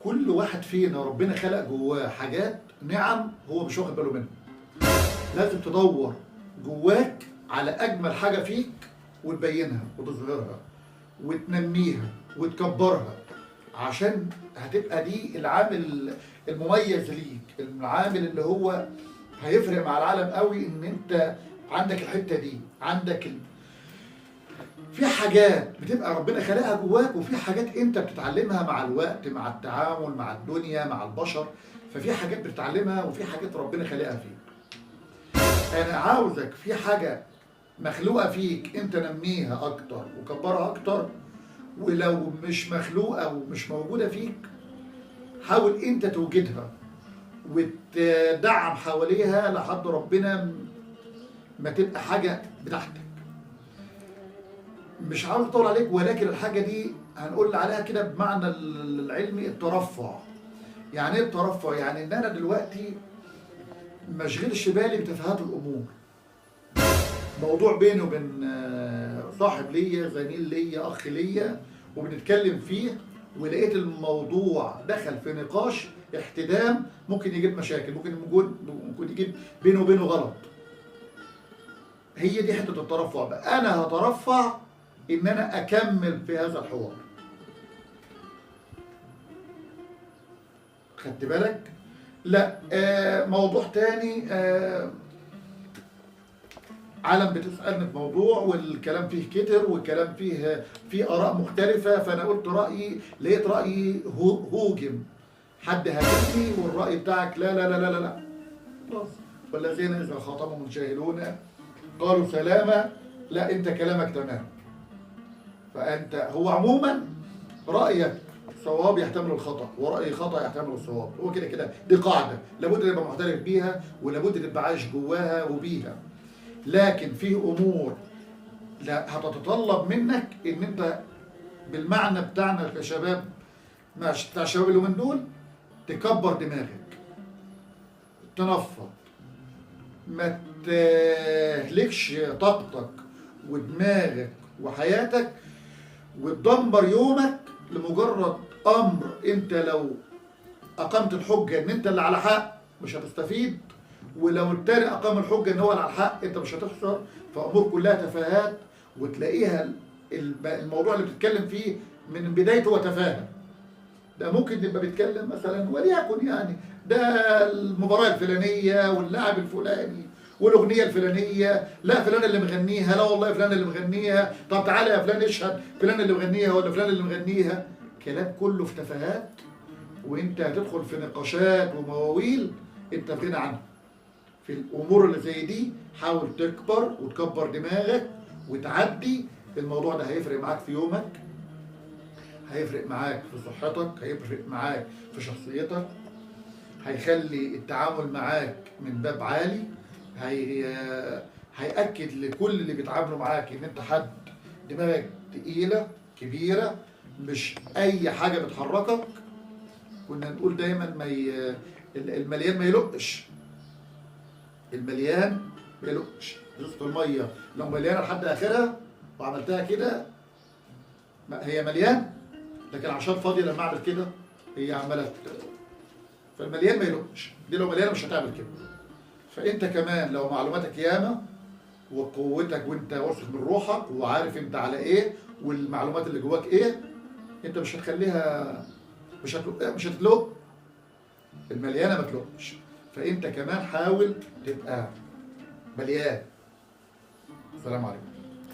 كل واحد فينا ربنا خلق جواه حاجات نعم هو مش واخد باله منها. لازم تدور جواك على اجمل حاجه فيك وتبينها وتظهرها وتنميها وتكبرها، عشان هتبقى دي العامل المميز ليك، العامل اللي هو هيفرق مع العالم قوي. ان انت عندك الحته دي، عندك في حاجات بتبقى ربنا خلقها جواك، وفي حاجات انت بتتعلمها مع الوقت، مع التعامل مع الدنيا مع البشر. ففي حاجات بتتعلمها وفي حاجات ربنا خلقها فيك. انا عاوزك في حاجه مخلوقه فيك انت نميها اكتر وكبرها اكتر، ولو مش مخلوقه ومش موجوده فيك حاول انت توجدها وتدعم حواليها لحد ربنا ما تبقى حاجه بتاعتك. مش عاوز اطول عليك، ولكن الحاجه دي هنقول عليها كده بمعنى العلمي الترفع. يعني ايه الترفع؟ يعني ان انا دلوقتي ما اشغلش بالي بتفاهات الامور. موضوع بيني وبين صاحب ليا، زميل ليا، اخ ليا، وبنتكلم فيه، ولقيت الموضوع دخل في نقاش احتدام ممكن يجيب مشاكل، ممكن يجيب بينه وبينه غلط. هي دي حته الترفع بقى. انا هترفع ان انا اكمل في هذا الحوار. خدت بالك؟ لا موضوع تاني. عالم بتسألني في موضوع والكلام فيه كتر والكلام فيه آراء مختلفة، فأنا قلت رأيي، لقيت رأيي هوجم، حد هاجمني والرأي بتاعك لا لا لا لا لا خلاص. والذين إذا خاطبهم الجاهلون قالوا سلاما. لا أنت كلامك تمام. فأنت هو عموما رأيك صواب يحتمل الخطأ، ورأي خطأ يحتمل الصواب. هو كده كده دي قاعدة لابد تبقى معترف بيها ولابد تبقى عايش جواها وبيها. لكن في امور لا هتتطلب منك ان انت بالمعنى بتاعنا كشباب، بتاع الشباب اللي من دول، تكبر دماغك، تنفض، ما تهلكش طاقتك ودماغك وحياتك وتدمر يومك لمجرد امر. انت لو اقمت الحجه ان انت اللي على حق مش هتستفيد، ولو التاني اقام الحجه ان هو اللي على الحق انت مش هتخسر. فامور كلها تفاهات، وتلاقيها الموضوع اللي بتتكلم فيه من بدايته هو تفاهه. ده ممكن نبقى بيتكلم مثلا وليكن يعني ده المباراه الفلانيه واللاعب الفلاني والاغنيه الفلانيه، لا فلان اللي مغنيها، لا والله فلان اللي مغنيها، طب تعالى يا فلان اشهد فلان اللي مغنيها ولا فلان اللي مغنيها. كلام كله في تفاهات، وانت هتدخل في نقاشات ومواويل انت في غنى عنها. في الامور اللي زي دي حاول تكبر وتكبر دماغك وتعدي. الموضوع ده هيفرق معاك في يومك، هيفرق معاك في صحتك، هيفرق معاك في شخصيتك، هيخلي التعامل معاك من باب عالي، هيأكد لكل اللي بيتعاملوا معاك ان انت حد دماغك تقيلة كبيرة، مش اي حاجة بتحركك. كنا نقول دايما المليان ما يلقش. المليان ما يلقش. ازازة المية لو مليانة لحد اخرها وعملتها كده هي مليان، لكن عشان فاضية لما اعمل كده هي عمالة. فالمليان ما يلقش، دي لو مليانة مش هتعمل كده. فانت كمان لو معلوماتك ياما وقوتك وانت واثق من روحك وعارف انت على ايه والمعلومات اللي جواك ايه، انت مش هتخليها مش هتلق. المليانه ما تلقش. فانت كمان حاول تبقى مليان. السلام عليكم.